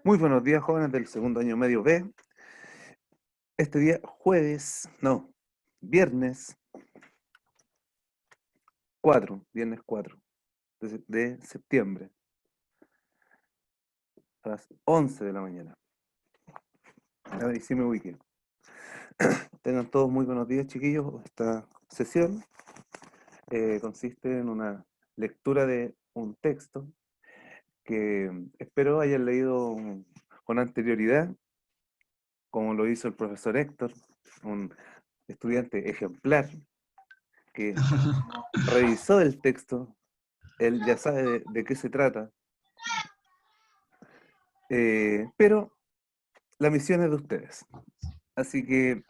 Muy buenos días, jóvenes del segundo año medio B. Este día viernes 4 de septiembre, a las 11 de la mañana. A ver si me ubiqué. Tengan todos muy buenos días, chiquillos. Esta sesión consiste en una lectura de un texto que espero hayan leído con anterioridad, como lo hizo el profesor Héctor, un estudiante ejemplar que revisó el texto. Él ya sabe de qué se trata, pero la misión es de ustedes. Así que,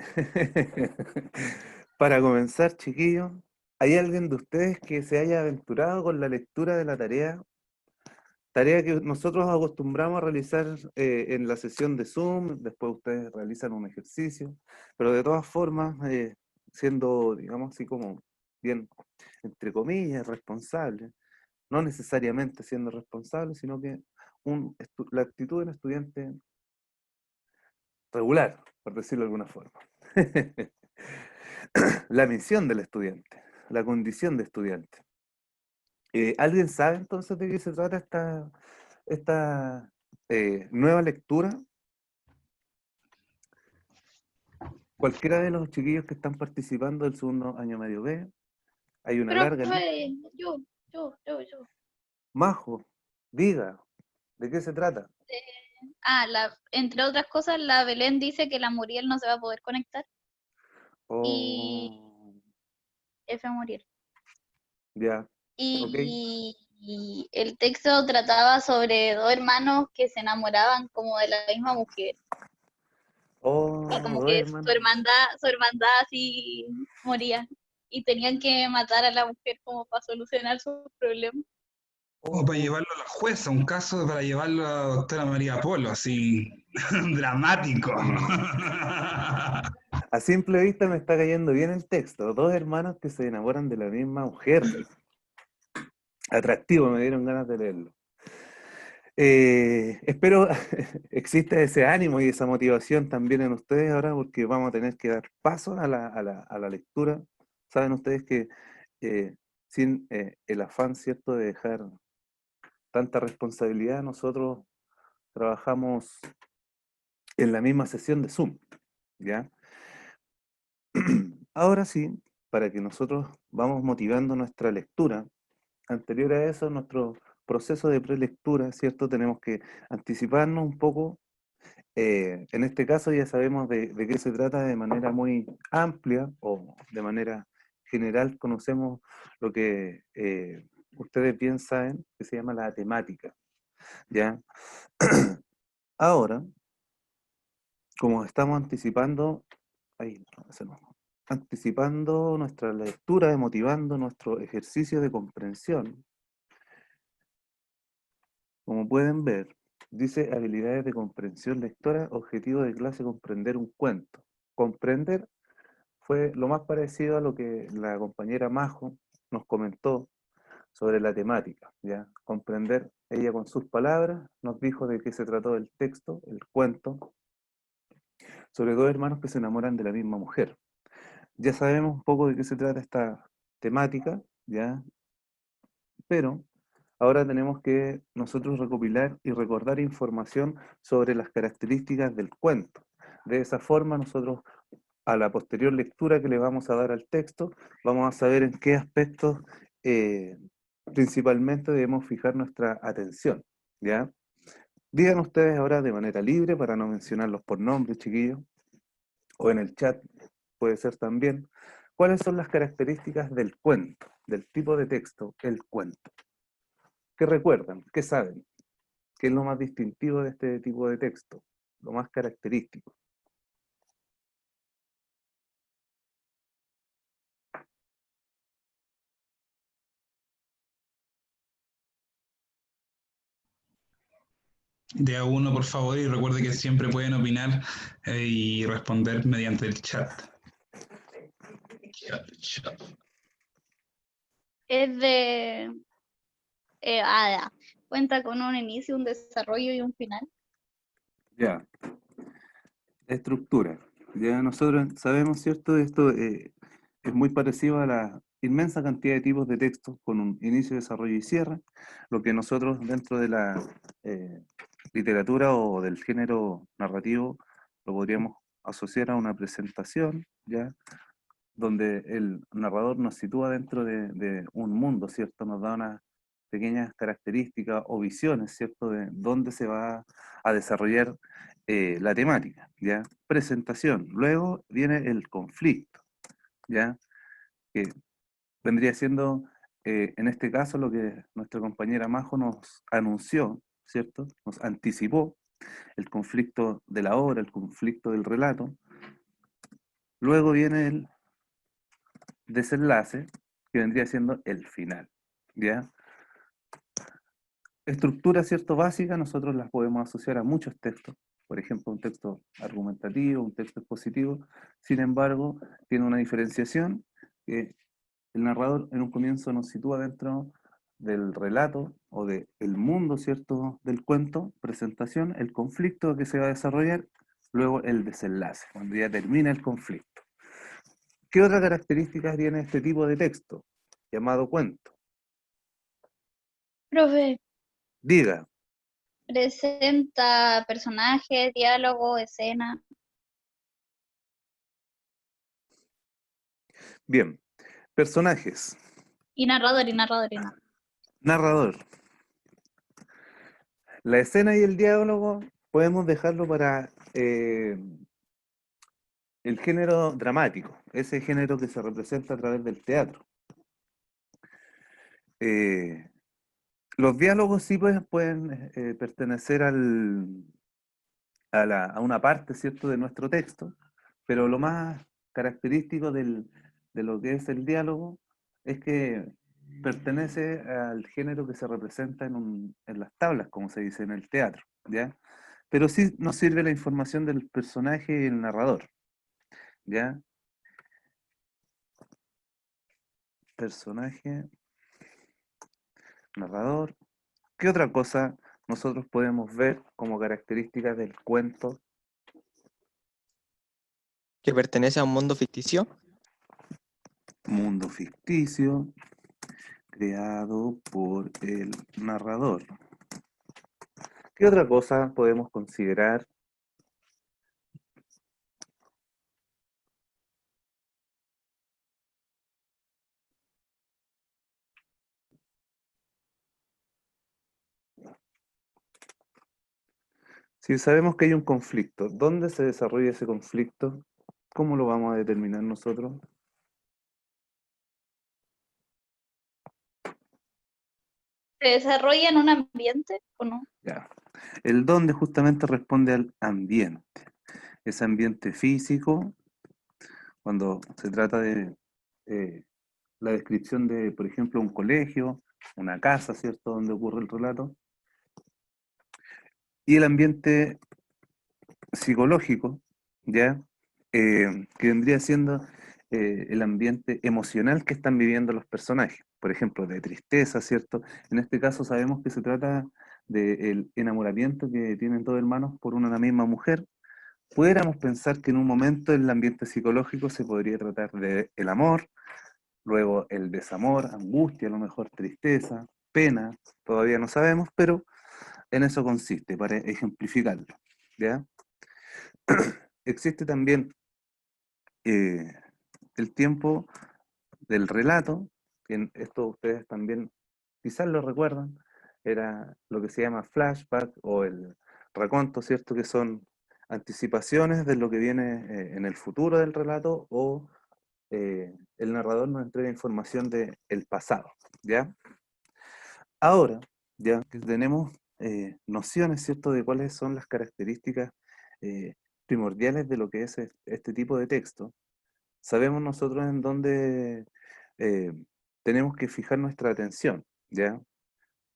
para comenzar, chiquillos, ¿hay alguien de ustedes que se haya aventurado con la lectura de la tarea? Tarea que nosotros acostumbramos a realizar en la sesión de Zoom, después ustedes realizan un ejercicio, pero de todas formas, siendo, digamos así como bien, entre comillas, responsable, no necesariamente siendo responsable, sino que la actitud de un estudiante regular, por decirlo de alguna forma. La misión del estudiante, la condición de estudiante. ¿Alguien sabe entonces de qué se trata esta nueva lectura? Cualquiera de los chiquillos que están participando del segundo año medio B, hay una larga lista. Profe, yo. Majo, diga, ¿de qué se trata? Entre otras cosas, la Belén dice que la Muriel no se va a poder conectar. Y Oh, F Muriel. ya, ok. Y el texto trataba sobre dos hermanos que se enamoraban como de la misma mujer. Y Oh, como dos que hermanos. su hermandad así moría. Y tenían que matar a la mujer como para solucionar sus problemas. O para Oh. llevarlo a la jueza, un caso para llevarlo a la doctora María Polo, así, dramático. A simple vista me está cayendo bien el texto. Dos hermanos que se enamoran de la misma mujer. Atractivo, me dieron ganas de leerlo. Espero exista ese ánimo y esa motivación también en ustedes ahora, porque vamos a tener que dar paso a la lectura. Saben ustedes que sin el afán, ¿cierto?, de dejar tanta responsabilidad, nosotros trabajamos en la misma sesión de Zoom, ¿ya? Ahora sí, para que nosotros vamos motivando nuestra lectura, anterior a eso, nuestro proceso de prelectura, ¿cierto? Tenemos que anticiparnos un poco. En este caso ya sabemos de qué se trata de manera muy amplia o de manera general, conocemos lo que ustedes bien saben que se llama la temática, ¿ya? Ahora, como estamos anticipando, ahí, ese no, anticipando nuestra lectura, motivando nuestro ejercicio de comprensión, como pueden ver, dice habilidades de comprensión lectora, objetivo de clase, comprender un cuento. Comprender fue lo más parecido a lo que la compañera Majo nos comentó sobre la temática, ¿ya? Comprender, ella con sus palabras nos dijo de qué se trató el texto, el cuento, sobre dos hermanos que se enamoran de la misma mujer. Ya sabemos un poco de qué se trata esta temática, ¿ya? Pero ahora tenemos que nosotros recopilar y recordar información sobre las características del cuento. De esa forma nosotros, a la posterior lectura que le vamos a dar al texto, vamos a saber en qué aspectos principalmente debemos fijar nuestra atención, ¿ya? Digan ustedes ahora de manera libre, para no mencionarlos por nombre, chiquillos, o en el chat puede ser también, cuáles son las características del cuento, del tipo de texto, el cuento. ¿Qué recuerdan? ¿Qué saben? ¿Qué es lo más distintivo de este tipo de texto? Lo más característico. De a uno, por favor, y recuerde que siempre pueden opinar y responder mediante el chat. Es de... ya. Cuenta con un inicio, un desarrollo y un final. Ya, estructura. Ya nosotros sabemos, ¿cierto? Esto es muy parecido a la inmensa cantidad de tipos de textos con un inicio, desarrollo y cierre, lo que nosotros dentro de la literatura o del género narrativo lo podríamos asociar a una presentación, ¿ya? Donde el narrador nos sitúa dentro de un mundo, ¿cierto? Nos da unas pequeñas características o visiones, ¿cierto? De dónde se va a desarrollar la temática, ¿ya? Presentación. Luego viene el conflicto, ¿ya? Que vendría siendo, en este caso, lo que nuestra compañera Majo nos anunció, ¿cierto? Nos anticipó el conflicto de la obra, el conflicto del relato. Luego viene el desenlace, que vendría siendo el final, ¿ya? Estructura, ¿cierto? Básica, nosotros las podemos asociar a muchos textos, por ejemplo, un texto argumentativo, un texto expositivo, sin embargo, tiene una diferenciación que el narrador en un comienzo nos sitúa dentro del relato o del mundo, ¿cierto?, del cuento, presentación, el conflicto que se va a desarrollar, luego el desenlace, cuando ya termina el conflicto. ¿Qué otras características tiene este tipo de texto, llamado cuento? Profe, Diga. presenta personajes, diálogo, escena Bien. Personajes. y narrador y narrador y narrador. Narrador. La escena y el diálogo podemos dejarlo para el género dramático, ese género que se representa a través del teatro. Eh, los diálogos sí pueden pertenecer a una parte, ¿cierto?, de nuestro texto, pero lo más característico de lo que es el diálogo es que pertenece al género que se representa en las tablas, como se dice en el teatro, ¿ya? Pero sí nos sirve la información del personaje y el narrador, ¿ya? Personaje, narrador. ¿Qué otra cosa nosotros podemos ver como características del cuento? Que pertenece a un mundo ficticio. Mundo ficticio, creado por el narrador. ¿Qué otra cosa podemos considerar? Si sabemos que hay un conflicto, ¿dónde se desarrolla ese conflicto? ¿Cómo lo vamos a determinar nosotros? ¿Se desarrolla en un ambiente o no? Ya. El dónde justamente responde al ambiente. Ese ambiente físico, cuando se trata de la descripción de, por ejemplo, un colegio, una casa, ¿cierto?, donde ocurre el relato. Y el ambiente psicológico, ¿ya? Que vendría siendo el ambiente emocional que están viviendo los personajes. Por ejemplo, de tristeza, ¿cierto? En este caso sabemos que se trata del enamoramiento que tienen dos hermanos por una misma mujer. Pudiéramos pensar que en un momento el ambiente psicológico se podría tratar de el amor, luego el desamor, angustia, a lo mejor tristeza, pena, todavía no sabemos, pero en eso consiste, para ejemplificarlo, ¿ya? Existe también eh, el tiempo del relato, que esto ustedes también quizás lo recuerdan, era lo que se llama flashback o el raconto, ¿cierto? Que son anticipaciones de lo que viene en el futuro del relato o el narrador nos entrega información del pasado, ¿ya? Ahora, ya que tenemos nociones, ¿cierto?, de cuáles son las características eh, primordiales de lo que es este tipo de texto, sabemos nosotros en dónde eh, tenemos que fijar nuestra atención, ¿ya?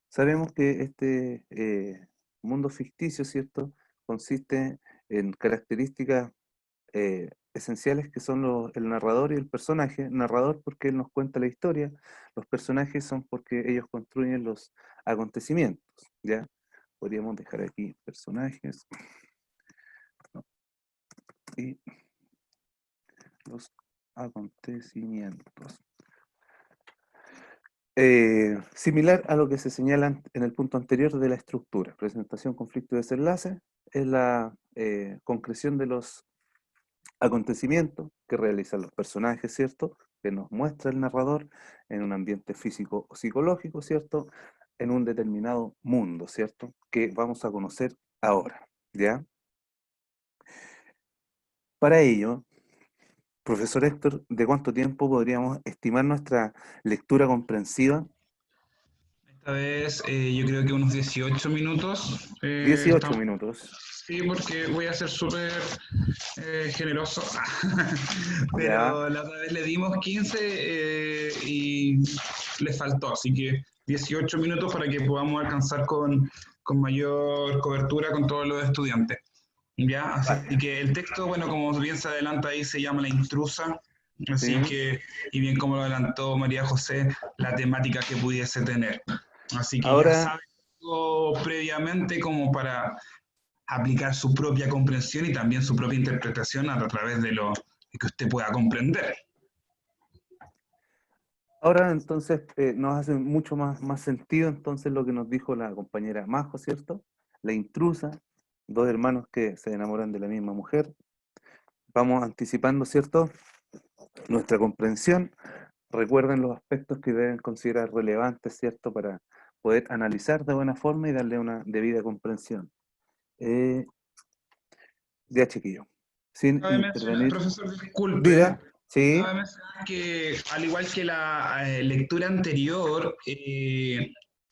Sabemos que este mundo ficticio, ¿cierto?, consiste en características esenciales que son el narrador y el personaje. Narrador porque él nos cuenta la historia, los personajes son porque ellos construyen los acontecimientos, ¿ya? Podríamos dejar aquí personajes. y los acontecimientos. Similar a lo que se señala en el punto anterior de la estructura, presentación, conflicto y desenlace, es la concreción de los acontecimientos que realizan los personajes, ¿cierto? Que nos muestra el narrador en un ambiente físico o psicológico, ¿cierto? En un determinado mundo, ¿cierto? Que vamos a conocer ahora, ¿ya? Para ello, profesor Héctor, ¿de cuánto tiempo podríamos estimar nuestra lectura comprensiva? Esta vez yo creo que unos 18 minutos. 18 minutos, Sí, porque voy a ser súper generoso. ¿ya? Pero la otra vez le dimos 15 y le faltó. Así que 18 minutos para que podamos alcanzar con mayor cobertura con todos los estudiantes. ¿Ya? Así Vale. que el texto, bueno, como bien se adelanta ahí, se llama La intrusa. Así ¿Sí? que, y bien como lo adelantó María José, la temática que pudiese tener. Así que ya Ahora, sabe algo previamente como para aplicar su propia comprensión y también su propia interpretación a través de lo que usted pueda comprender. ahora entonces nos hace mucho más sentido entonces lo que nos dijo la compañera Majo, ¿cierto? La intrusa, dos hermanos que se enamoran de la misma mujer. Vamos anticipando, ¿cierto? Nuestra comprensión. Recuerden los aspectos que deben considerar relevantes, ¿cierto? Para poder analizar de buena forma y darle una debida comprensión. Eh, ya, chiquillo. Sin Cabe mencionar, intervenir. profesor, disculpe, Diga, sí, cabe mencionar que al igual que la lectura anterior,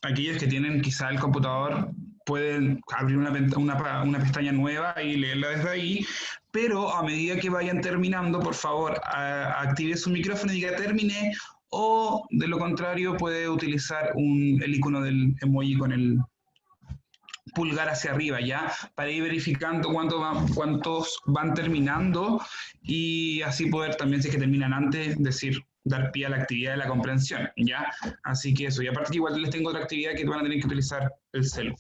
aquellos que tienen quizá el computador pueden abrir una pestaña nueva y leerla desde ahí, pero a medida que vayan terminando, por favor, active su micrófono y diga terminé, o de lo contrario puede utilizar el icono del emoji con el pulgar hacia arriba, ¿ya? Para ir verificando cuántos van terminando y así poder también, si es que terminan antes, decir, dar pie a la actividad de la comprensión, ¿ya? Así que eso, y aparte que igual les tengo otra actividad que van a tener que utilizar el celu.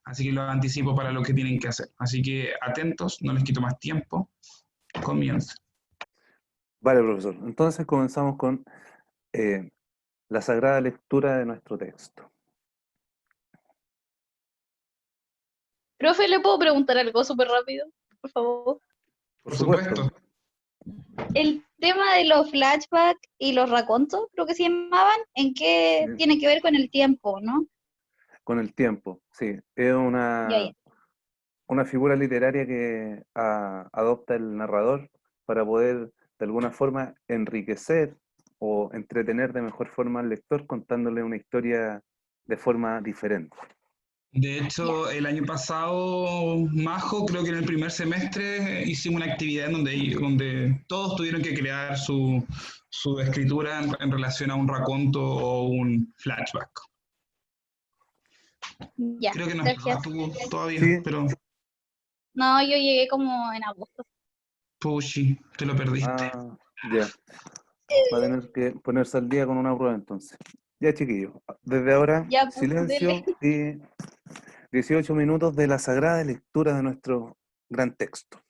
Así que lo anticipo para lo que tienen que hacer. Así que atentos, no les quito más tiempo. Comienza. vale, profesor. Entonces comenzamos con eh, la sagrada lectura de nuestro texto. Profe, ¿le puedo preguntar algo súper rápido? Por favor. Por Por supuesto. supuesto, El tema de los flashbacks y los racontos, creo que se llamaban, ¿en qué sí, tiene que ver con el tiempo, no? con el tiempo, sí. Es Ya, ya. una figura literaria que adopta el narrador para poder, de alguna forma, enriquecer o entretener de mejor forma al lector contándole una historia de forma diferente. De Ya. hecho, el año pasado, Majo, creo que en el primer semestre hicimos una actividad donde todos tuvieron que crear su escritura en relación a un raconto o un flashback. Ya, Creo que no gracias. estuvo todavía, Sí, pero No, yo llegué como en agosto. puchi, te lo perdiste. ya. Va a tener que ponerse al día con una prueba entonces. Ya, chiquillos, desde ahora, Ya, pues, dele. silencio y 18 minutos de la sagrada lectura de nuestro gran texto.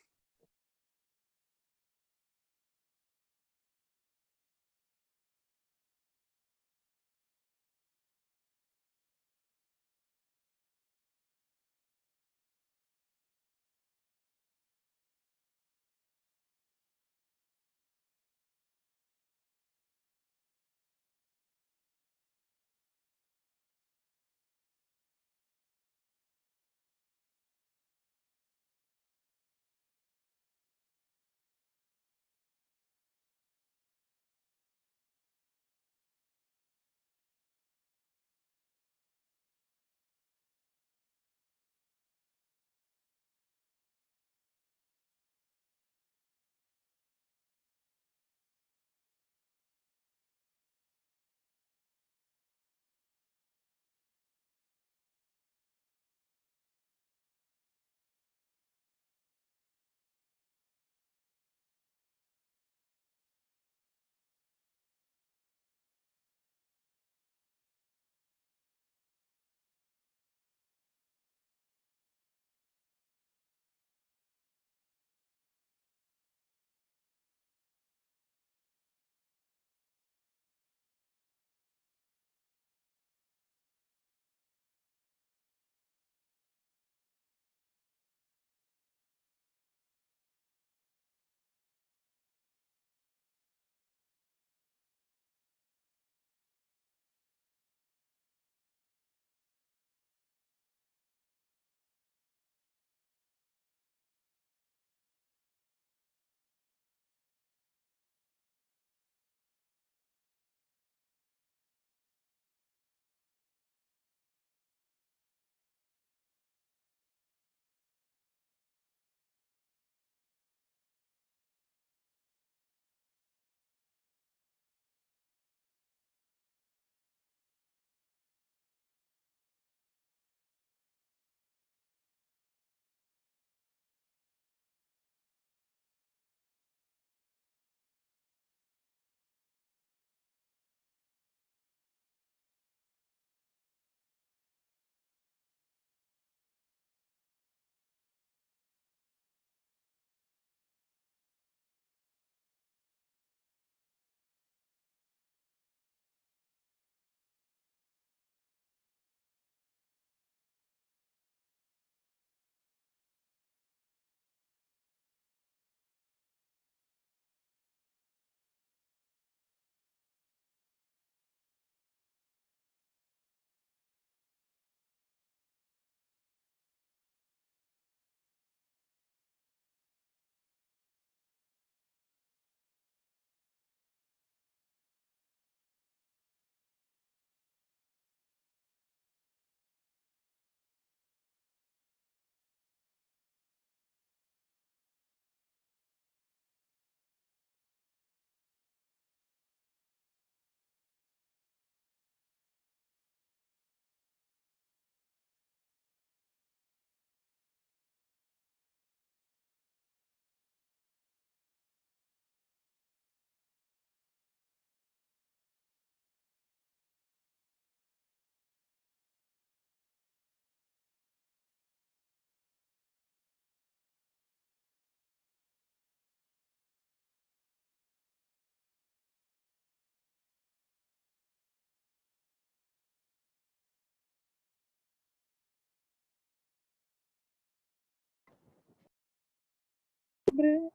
alambre?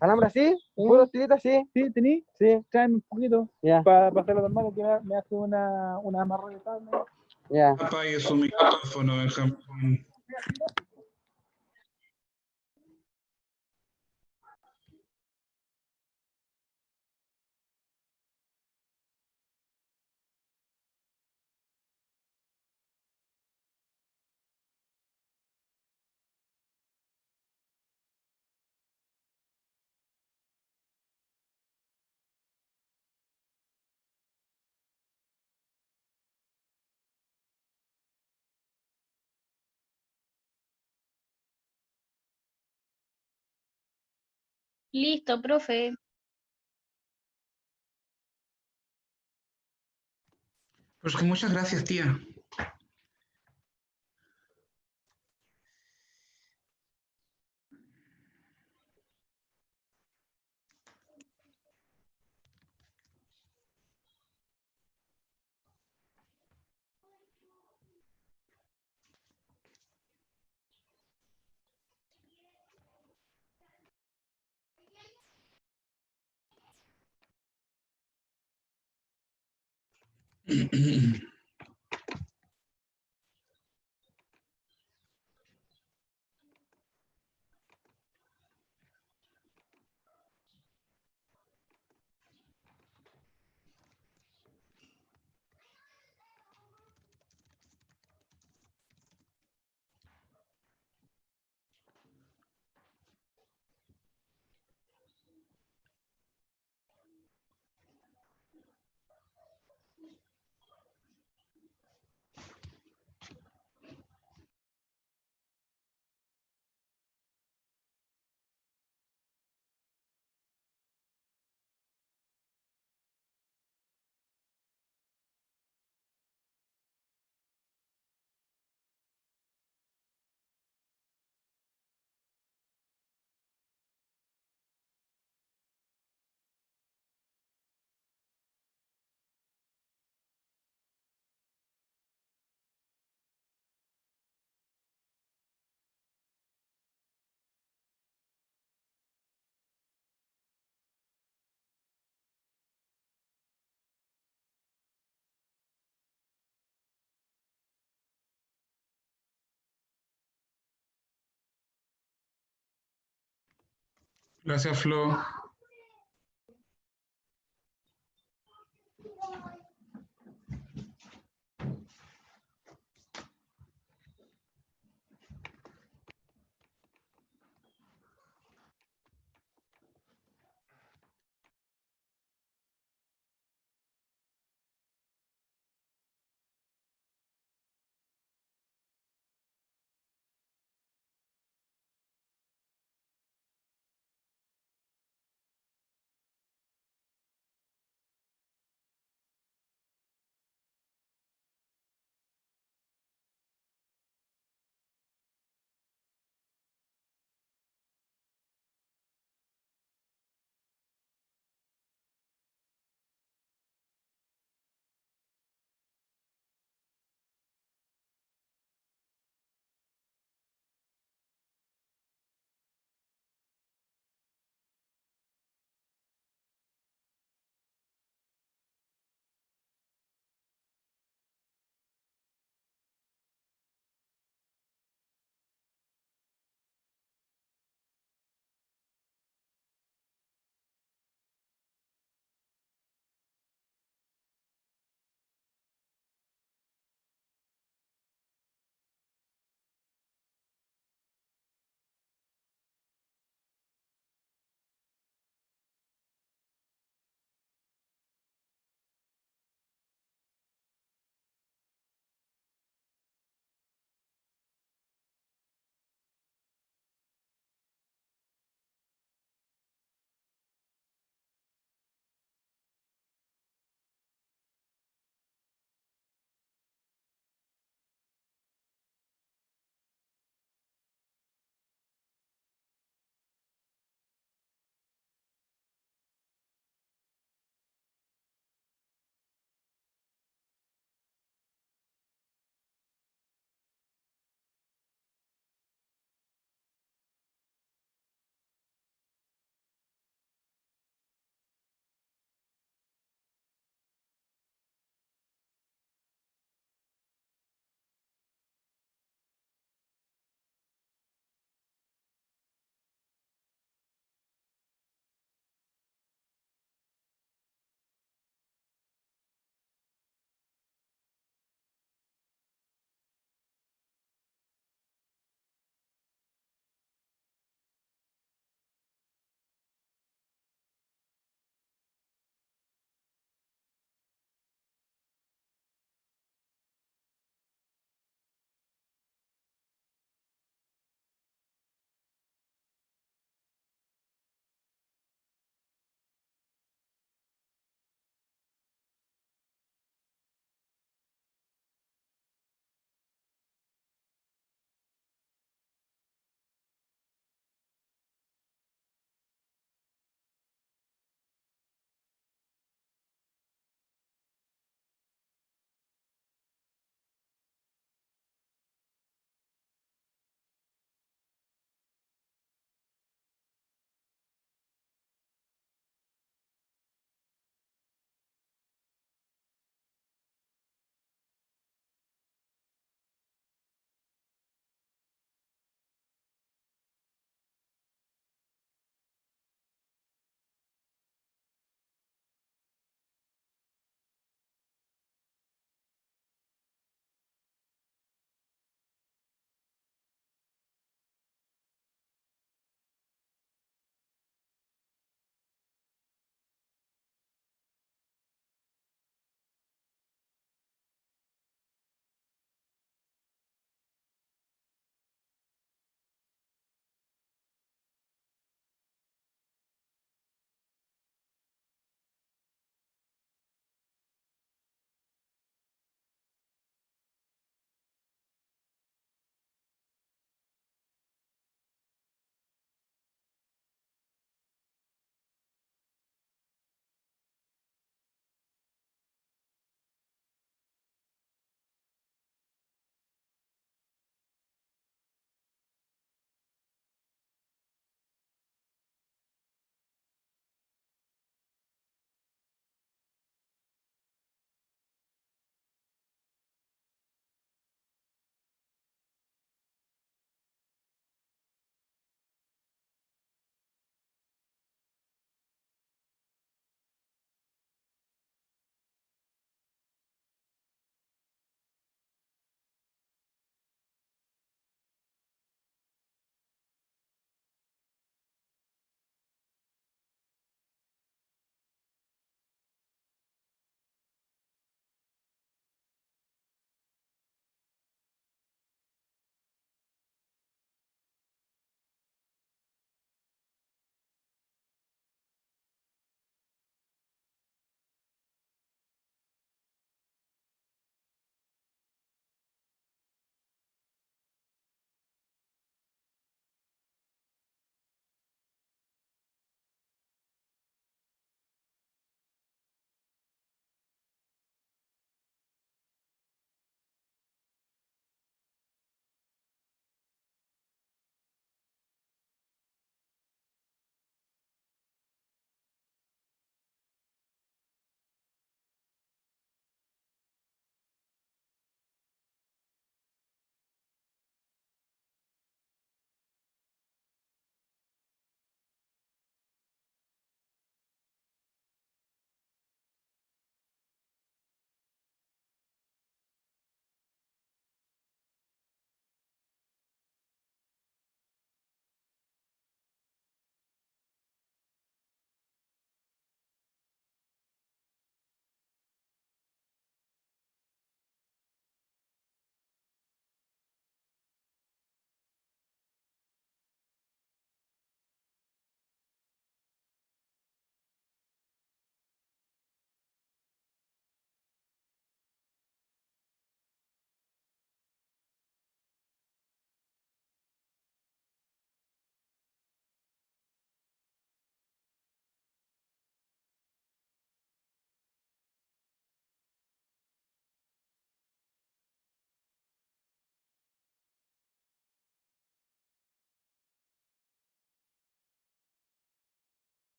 ¿Alambre así? ¿Eh? ¿Puros tiritas así? ¿Sí? ¿Tení? Sí, Tráeme un poquito. ya, Para pasar a los hermanos que me hace una amarra de cable. ya. Apague su micrófono, Benjamín. Listo, profe. Pues que muchas gracias, tía. Gracias, Flo.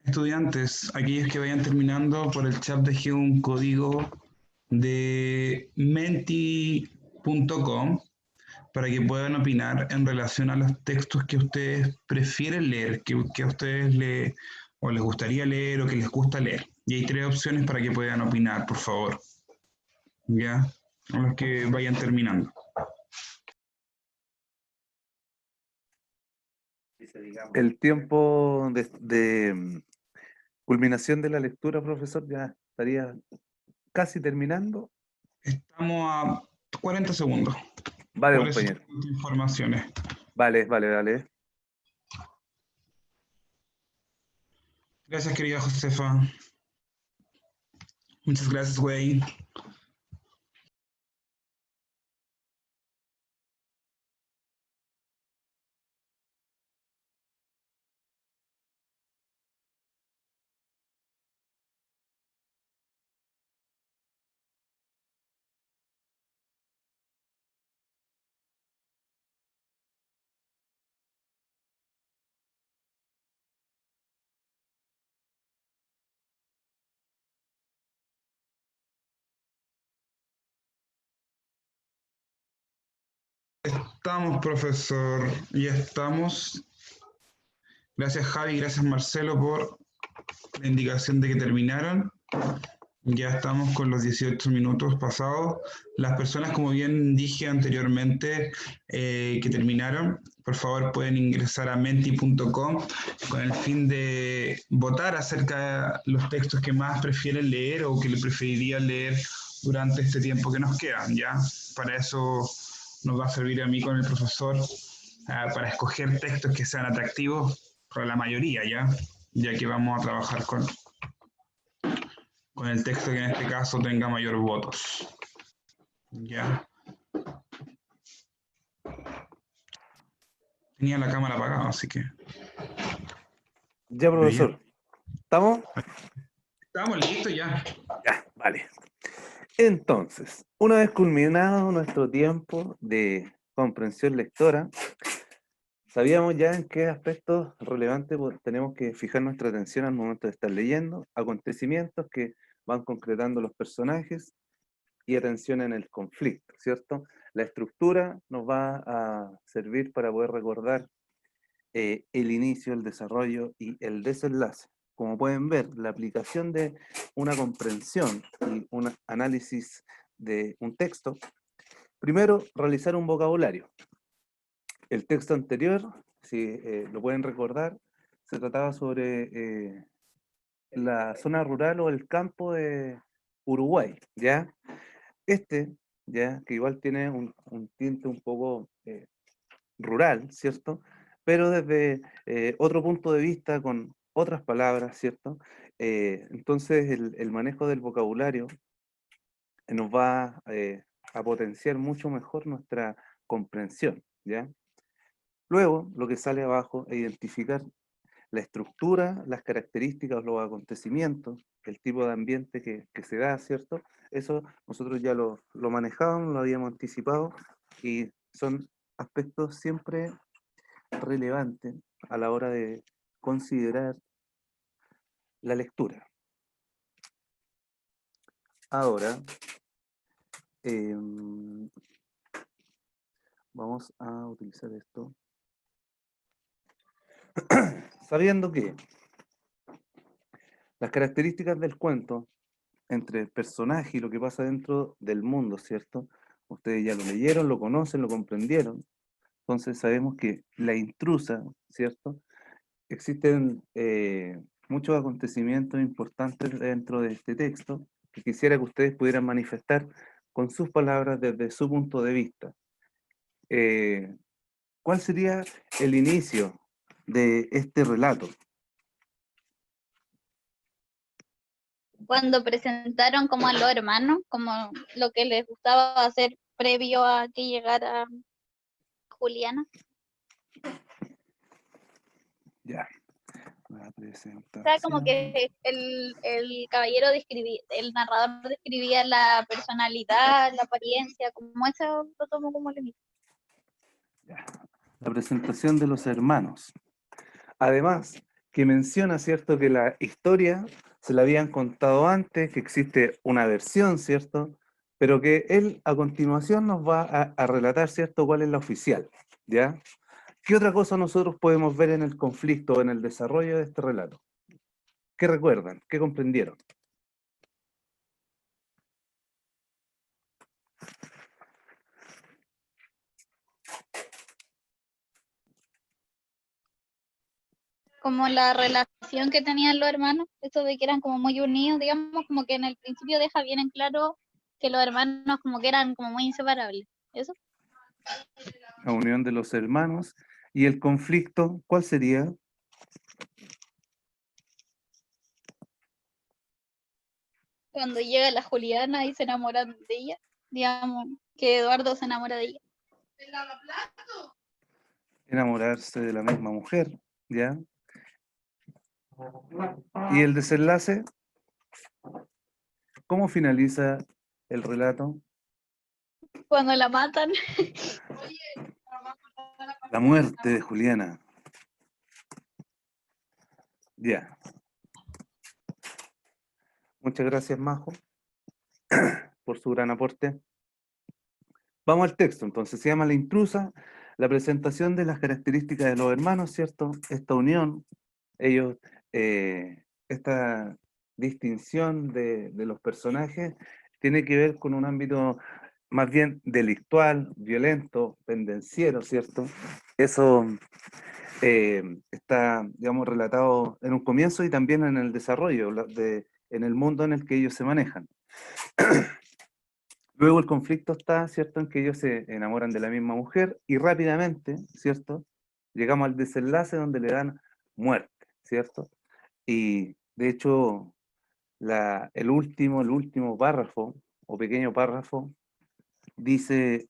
Estudiantes, aquellos que vayan terminando, por el chat dejé un código de menti.com para que puedan opinar en relación a los textos que ustedes prefieren leer, que a ustedes o les gustaría leer o que les gusta leer. Y hay 3 opciones para que puedan opinar, por favor. Ya, a los que vayan terminando. El tiempo de culminación de la lectura, profesor, ya estaría casi terminando. Estamos a 40 segundos. Vale, Por eso compañero. informaciones. Vale. Gracias, querida Josefa. Muchas gracias, güey. Estamos, profesor. Ya estamos. Gracias, Javi. Gracias, Marcelo, por la indicación de que terminaron. Ya estamos con los 18 minutos pasados. Las personas, como bien dije anteriormente, que terminaron, por favor pueden ingresar a menti.com con el fin de votar acerca de los textos que más prefieren leer o que le preferirían leer durante este tiempo que nos queda, ¿ya? Para eso nos va a servir a mí con el profesor para escoger textos que sean atractivos para la mayoría, ya que vamos a trabajar con el texto que en este caso tenga mayor votos. Ya. Tenía la cámara apagada, así que... Ya, profesor. ¿Estamos? Estamos listos ya. Ya, vale. Entonces, una vez culminado nuestro tiempo de comprensión lectora, sabíamos ya en qué aspectos relevantes tenemos que fijar nuestra atención al momento de estar leyendo, acontecimientos que van concretando los personajes y atención en el conflicto, ¿cierto? La estructura nos va a servir para poder recordar el inicio, el desarrollo y el desenlace. Como pueden ver, la aplicación de una comprensión y un análisis de un texto, primero, realizar un vocabulario. El texto anterior, si lo pueden recordar, se trataba sobre la zona rural o el campo de Uruguay, ¿ya? Ya, que igual tiene un tinte un poco rural, ¿cierto? Pero desde otro punto de vista, con otras palabras, ¿cierto? Entonces el manejo del vocabulario nos va a potenciar mucho mejor nuestra comprensión, ¿ya? Luego, lo que sale abajo es identificar la estructura, las características, los acontecimientos, el tipo de ambiente que se da, ¿cierto? Eso nosotros ya lo manejábamos, lo habíamos anticipado y son aspectos siempre relevantes a la hora de considerar la lectura. Ahora, vamos a utilizar esto. Sabiendo que las características del cuento entre el personaje y lo que pasa dentro del mundo, ¿cierto? Ustedes ya lo leyeron, lo conocen, lo comprendieron. Entonces sabemos que la intrusa, ¿cierto? Existen muchos acontecimientos importantes dentro de este texto que quisiera que ustedes pudieran manifestar con sus palabras desde su punto de vista. ¿Cuál sería el inicio de este relato? Cuando presentaron como a los hermanos, como lo que les gustaba hacer previo a que llegara Juliana. Ya. La O sea, como que el caballero describía, el narrador describía la personalidad, la apariencia, como eso lo tomo como el inicio. Ya. La presentación de los hermanos. Además, que menciona, ¿cierto?, que la historia se la habían contado antes, que existe una versión, ¿cierto?, pero que él a continuación nos va a relatar, ¿cierto?, cuál es la oficial, ¿ya? ¿Qué otra cosa nosotros podemos ver en el conflicto, en el desarrollo de este relato? ¿Qué recuerdan? ¿Qué comprendieron? Como la relación que tenían los hermanos, eso de que eran como muy unidos, digamos, como que en el principio deja bien en claro que los hermanos como que eran como muy inseparables. ¿Eso? La unión de los hermanos y el conflicto, ¿cuál sería? Cuando llega la Juliana y se enamoran de ella, digamos, que Eduardo se enamora de ella. Enamorarse de la misma mujer, ¿ya? Y el desenlace, ¿cómo finaliza el relato? Cuando la matan, La muerte de Juliana. Ya. Muchas gracias, Majo, por su gran aporte. Vamos al texto, entonces, se llama La intrusa, la presentación de las características de los hermanos, ¿cierto? Esta unión, ellos, esta distinción de los personajes tiene que ver con un ámbito más bien delictual, violento, pendenciero, ¿cierto? Eso está, digamos, relatado en un comienzo y también en el desarrollo, en el mundo en el que ellos se manejan. Luego el conflicto está, ¿cierto?, en que ellos se enamoran de la misma mujer y rápidamente, ¿cierto?, llegamos al desenlace donde le dan muerte, ¿cierto? Y de hecho, el último párrafo, o pequeño párrafo, dice: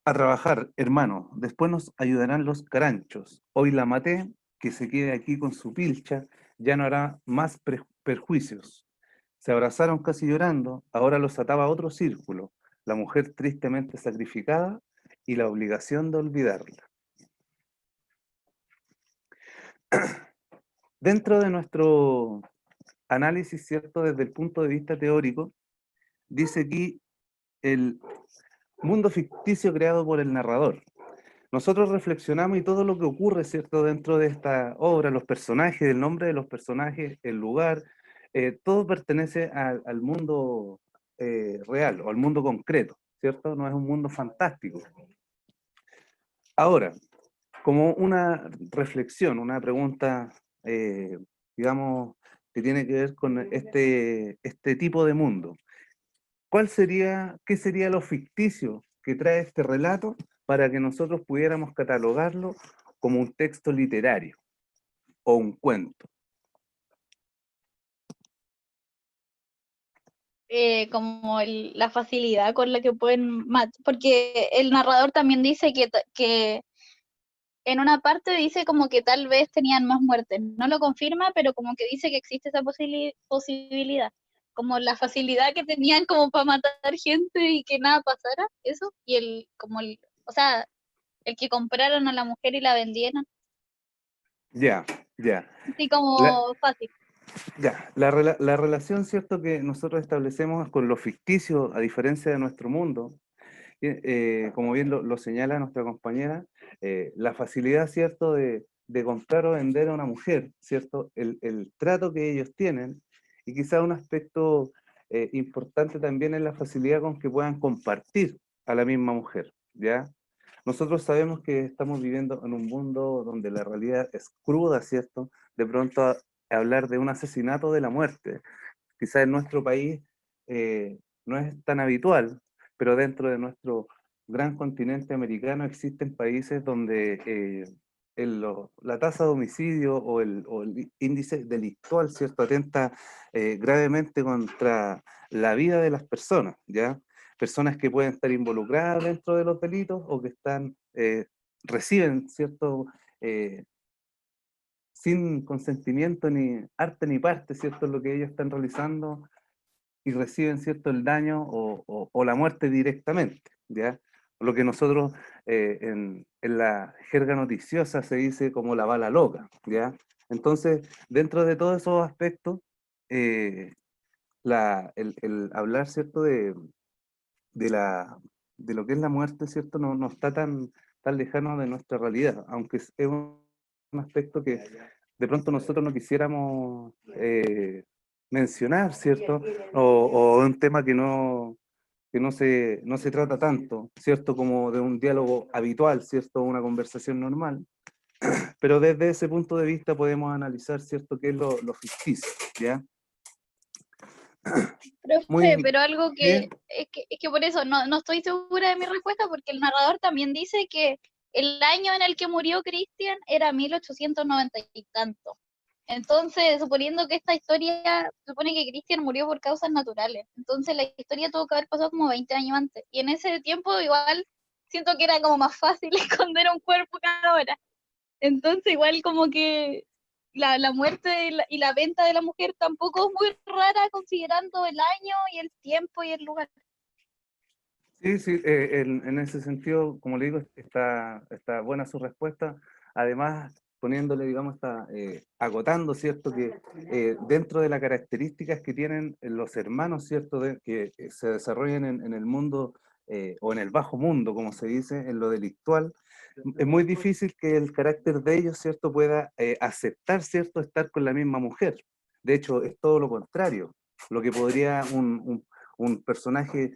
a trabajar, hermano, después nos ayudarán los caranchos. Hoy la maté, que se quede aquí con su pilcha, ya no hará más perjuicios. Se abrazaron casi llorando, ahora los ataba otro círculo, la mujer tristemente sacrificada y la obligación de olvidarla. Dentro de nuestro análisis, ¿cierto?, desde el punto de vista teórico, dice aquí el mundo ficticio creado por el narrador. Nosotros reflexionamos y todo lo que ocurre, ¿cierto?, dentro de esta obra, los personajes, el nombre de los personajes, el lugar, todo pertenece al mundo real o al mundo concreto, ¿cierto? No es un mundo fantástico. Ahora, como una reflexión, una pregunta, digamos, que tiene que ver con este tipo de mundo. ¿Qué sería lo ficticio que trae este relato para que nosotros pudiéramos catalogarlo como un texto literario o un cuento? como la facilidad con la que pueden porque el narrador también dice que en una parte dice como que tal vez tenían más muertes. No lo confirma, pero como que dice que existe esa posibilidad. Como la facilidad que tenían como para matar gente y que nada pasara, eso. Y o sea, el que compraron a la mujer y la vendieran. Ya, ya. Así La, como fácil. ya, la relación, ¿cierto?, que nosotros establecemos con lo ficticio, a diferencia de nuestro mundo, como bien lo señala nuestra compañera, la facilidad, ¿cierto?, de comprar o vender a una mujer, ¿cierto?, el trato que ellos tienen, y quizá un aspecto importante también es la facilidad con que puedan compartir a la misma mujer, ¿ya? Nosotros sabemos que estamos viviendo en un mundo donde la realidad es cruda, ¿cierto? De pronto hablar de un asesinato de la muerte, quizá en nuestro país no es tan habitual, pero dentro de nuestro gran continente americano existen países donde la tasa de homicidio o el índice delictual, ¿cierto?, atenta gravemente contra la vida de las personas, ¿ya? Personas que pueden estar involucradas dentro de los delitos o que reciben, ¿cierto?, eh, sin consentimiento ni arte ni parte, ¿cierto?, lo que ellos están realizando y reciben, ¿cierto?, el daño o la muerte directamente, ¿ya? lo que nosotros en la jerga noticiosa se dice como la bala loca, ¿ya? Entonces, dentro de todos esos aspectos, eh, el hablar, ¿cierto?, de, la, de lo que es la muerte, ¿cierto?, no está tan lejano de nuestra realidad, aunque es un aspecto que de pronto nosotros no quisiéramos mencionar, ¿cierto? O un tema que no se trata tanto, ¿cierto? Como de un diálogo habitual, ¿cierto? Una conversación normal, pero desde ese punto de vista podemos analizar, ¿cierto? ¿Qué es lo ficticio, ¿ya? Profe, pero algo bien. es que por eso no estoy segura de mi respuesta, porque el narrador también dice que el año en el que murió Christian era 1890 y tanto. Entonces, suponiendo que esta historia, supone que Christian murió por causas naturales. Entonces, la historia tuvo que haber pasado como 20 años antes. Y en ese tiempo, igual, siento que era como más fácil esconder un cuerpo que ahora. Entonces, igual como que la muerte y la venta de la mujer tampoco es muy rara considerando el año y el tiempo y el lugar. Sí, sí, en ese sentido, como le digo, está buena su respuesta. Además, poniéndole, digamos, agotando, ¿cierto? Que dentro de las características que tienen los hermanos, ¿cierto? Que se desarrollan en el mundo o en el bajo mundo, como se dice, en lo delictual, es muy difícil que el carácter de ellos, ¿cierto? Pueda aceptar, ¿cierto? Estar con la misma mujer. De hecho, es todo lo contrario. Lo que podría un personaje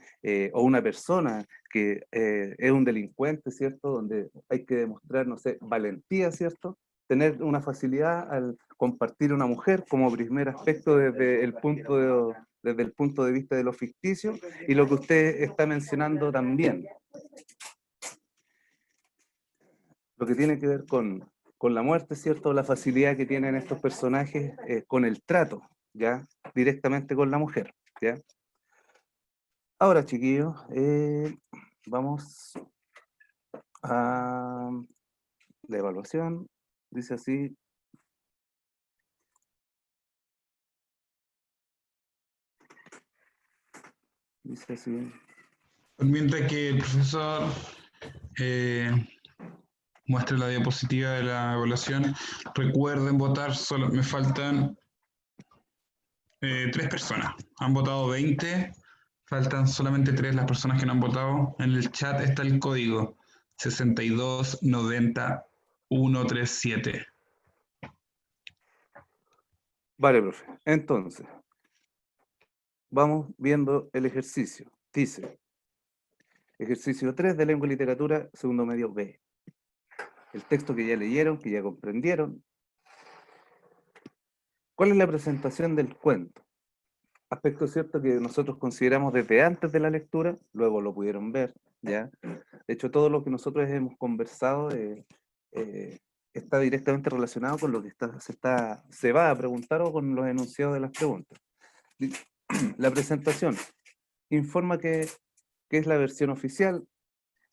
o una persona que es un delincuente, ¿cierto? Donde hay que demostrar, no sé, valentía, ¿cierto? Tener una facilidad al compartir una mujer como primer aspecto desde el punto de vista de lo ficticio y lo que usted está mencionando también, lo que tiene que ver con la muerte, ¿cierto? La facilidad que tienen estos personajes con el trato, ¿ya? Directamente con la mujer, ¿ya? Ahora, chiquillos, vamos a la evaluación. Dice así. Dice así. Mientras que el profesor muestre la diapositiva de la evaluación, recuerden votar, solo me faltan 3 personas. Han votado 20, faltan solamente 3 las personas que no han votado. En el chat está el código 6290137. Vale, profe. Entonces, vamos viendo el ejercicio. Dice, ejercicio 3 de lengua y literatura, segundo medio B. El texto que ya leyeron, que ya comprendieron. ¿Cuál es la presentación del cuento? Aspecto cierto que nosotros consideramos desde antes de la lectura, luego lo pudieron ver, ¿ya? De hecho, todo lo que nosotros hemos conversado está directamente relacionado con lo que se va a preguntar o con los enunciados de las preguntas. La presentación informa qué es la versión oficial,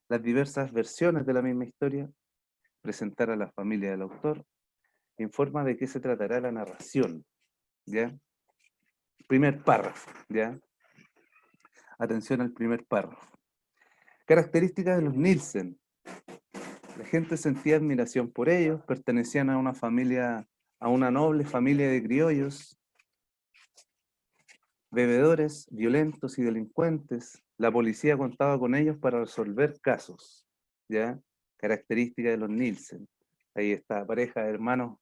las diversas versiones de la misma historia, presentar a la familia del autor, informa de qué se tratará la narración, ¿ya? Primer párrafo, ¿ya? Atención al primer párrafo. Características de los Nielsen. La gente sentía admiración por ellos, pertenecían a una familia, a una noble familia de criollos, bebedores, violentos y delincuentes. La policía contaba con ellos para resolver casos, ¿ya? Características de los Nielsen. Ahí está, pareja de hermanos,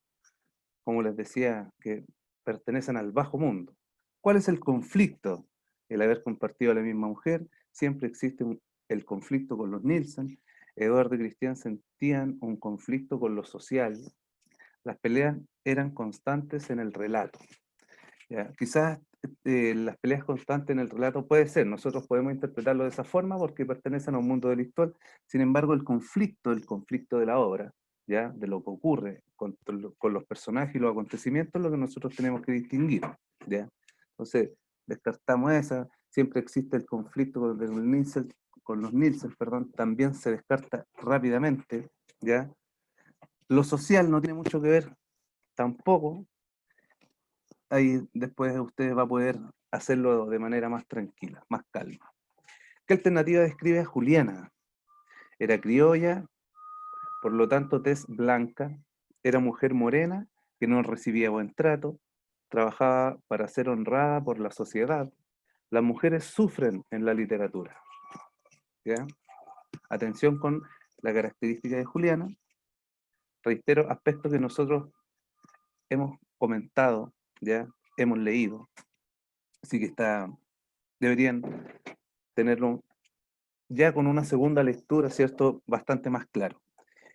como les decía, que pertenecen al bajo mundo. ¿Cuál es el conflicto? El haber compartido a la misma mujer, siempre existe el conflicto con los Nielsen. Eduardo y Cristian sentían un conflicto con lo social. Las peleas eran constantes en el relato. ¿Ya? Quizás las peleas constantes en el relato puede ser, nosotros podemos interpretarlo de esa forma porque pertenecen a un mundo delictual. Sin embargo, el conflicto de la obra, ¿ya? De lo que ocurre con los personajes y los acontecimientos, es lo que nosotros tenemos que distinguir, ¿ya? Entonces, descartamos esa, siempre existe el conflicto con los Nielsen, perdón, también se descarta rápidamente, ¿ya? Lo social no tiene mucho que ver tampoco. Ahí después usted va a poder hacerlo de manera más tranquila, más calma. ¿Qué alternativa describe a Juliana? Era criolla, por lo tanto tez blanca, era mujer morena que no recibía buen trato, trabajaba para ser honrada por la sociedad. Las mujeres sufren en la literatura. ¿Ya? Atención con la característica de Juliana. Reitero, aspectos que nosotros hemos comentado, ya hemos leído. Así que deberían tenerlo ya con una segunda lectura, ¿cierto? Bastante más claro.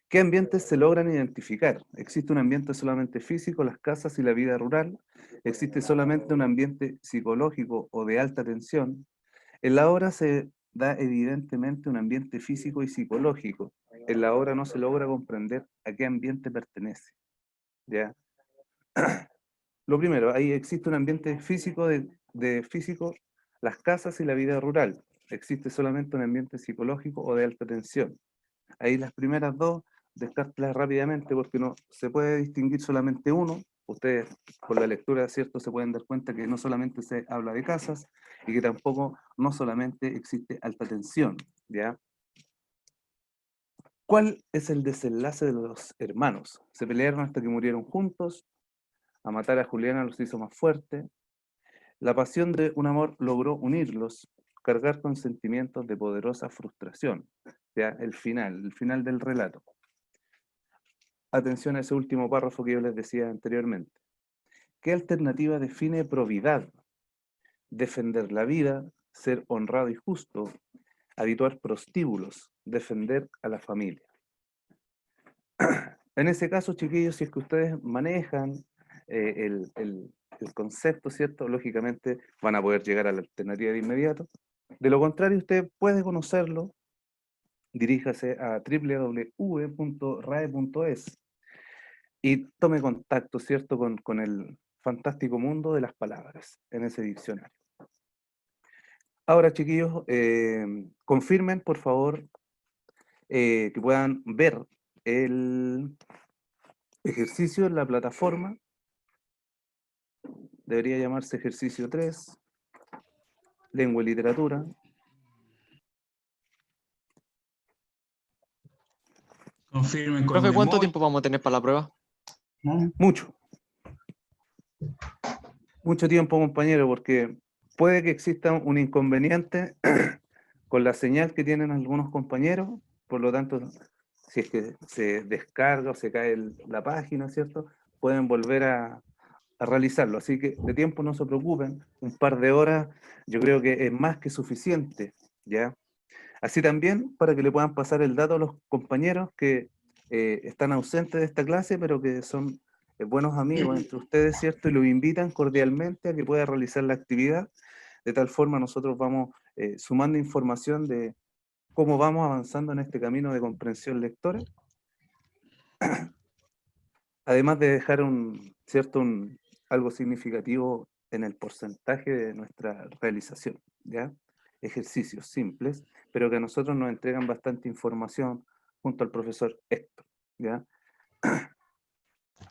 ¿Qué ambientes se logran identificar? ¿Existe un ambiente solamente físico, las casas y la vida rural? ¿Existe solamente un ambiente psicológico o de alta tensión? En la obra se da evidentemente un ambiente físico y psicológico. En la obra no se logra comprender a qué ambiente pertenece. ¿Ya? Lo primero, ahí existe un ambiente físico de físico, las casas y la vida rural. Existe solamente un ambiente psicológico o de alta tensión. Ahí las primeras dos, descártelas rápidamente porque no se puede distinguir solamente uno. Ustedes con la lectura, ¿cierto?, se pueden dar cuenta que no solamente se habla de casas y que tampoco, no solamente existe alta tensión, ¿ya? ¿Cuál es el desenlace de los hermanos? Se pelearon hasta que murieron juntos. A matar a Juliana los hizo más fuertes. La pasión de un amor logró unirlos, cargar con sentimientos de poderosa frustración. ¿Ya? El final del relato. Atención a ese último párrafo que yo les decía anteriormente. ¿Qué alternativa define probidad? Defender la vida, ser honrado y justo, habituar prostíbulos, defender a la familia. En ese caso, chiquillos, si es que ustedes manejan el concepto, ¿cierto? Lógicamente van a poder llegar a la alternativa de inmediato. De lo contrario, usted puede conocerlo, diríjase a www.rae.es y tome contacto, ¿cierto?, con el fantástico mundo de las palabras en ese diccionario. Ahora, chiquillos, confirmen, por favor, que puedan ver el ejercicio en la plataforma. Debería llamarse ejercicio 3, lengua y literatura. Confirmen con Profe, un ¿cuánto emoji, tiempo vamos a tener para la prueba? ¿no? Mucho tiempo, compañero, porque puede que exista un inconveniente con la señal que tienen algunos compañeros, por lo tanto, si es que se descarga o se cae la página, ¿cierto?, pueden volver a realizarlo. Así que de tiempo no se preocupen, un par de horas yo creo que es más que suficiente, ¿ya? Así también para que le puedan pasar el dato a los compañeros que están ausentes de esta clase, pero que son buenos amigos entre ustedes, ¿cierto? Y los invitan cordialmente a que pueda realizar la actividad. De tal forma nosotros vamos sumando información de cómo vamos avanzando en este camino de comprensión lectora. Además de dejar algo significativo en el porcentaje de nuestra realización, ¿ya? Ejercicios simples, pero que a nosotros nos entregan bastante información junto al profesor Héctor, ¿ya?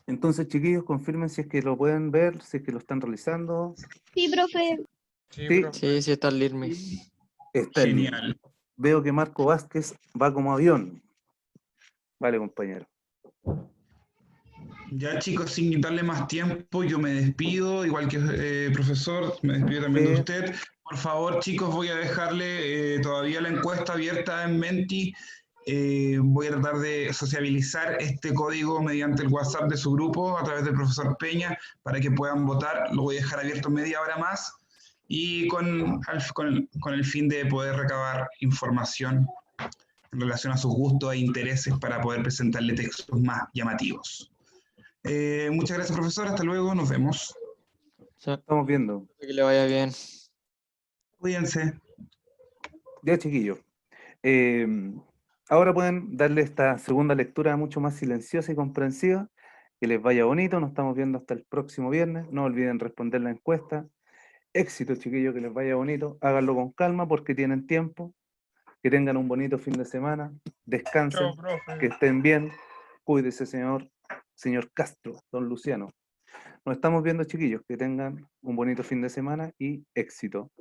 Entonces, chiquillos, confirmen si es que lo pueden ver, si es que lo están realizando. Sí, profe. Sí, Sí. profe. Sí, sí, está el IRMI. Está en línea. Genial. Veo que Marco Vázquez va como avión. Vale, compañero. Ya, chicos, sin quitarle más tiempo, yo me despido, igual que profesor, me despido también de usted. Por favor, chicos, voy a dejarle todavía la encuesta abierta en Menti. Voy a tratar de sociabilizar este código mediante el WhatsApp de su grupo a través del profesor Peña para que puedan votar. Lo voy a dejar abierto media hora más y con el fin de poder recabar información en relación a sus gustos e intereses para poder presentarle textos más llamativos. Muchas gracias, profesor. Hasta luego. Nos vemos. Sí, Estamos viendo. que le vaya bien. Cuídense. Ya, chiquillos. Ahora pueden darle esta segunda lectura mucho más silenciosa y comprensiva. Que les vaya bonito. Nos estamos viendo hasta el próximo viernes. No olviden responder la encuesta. Éxito, chiquillos, que les vaya bonito. Háganlo con calma porque tienen tiempo. Que tengan un bonito fin de semana. Descansen. Chao, profe. Que estén bien. Cuídese, señor Castro, don Luciano. Nos estamos viendo, chiquillos. Que tengan un bonito fin de semana y éxito.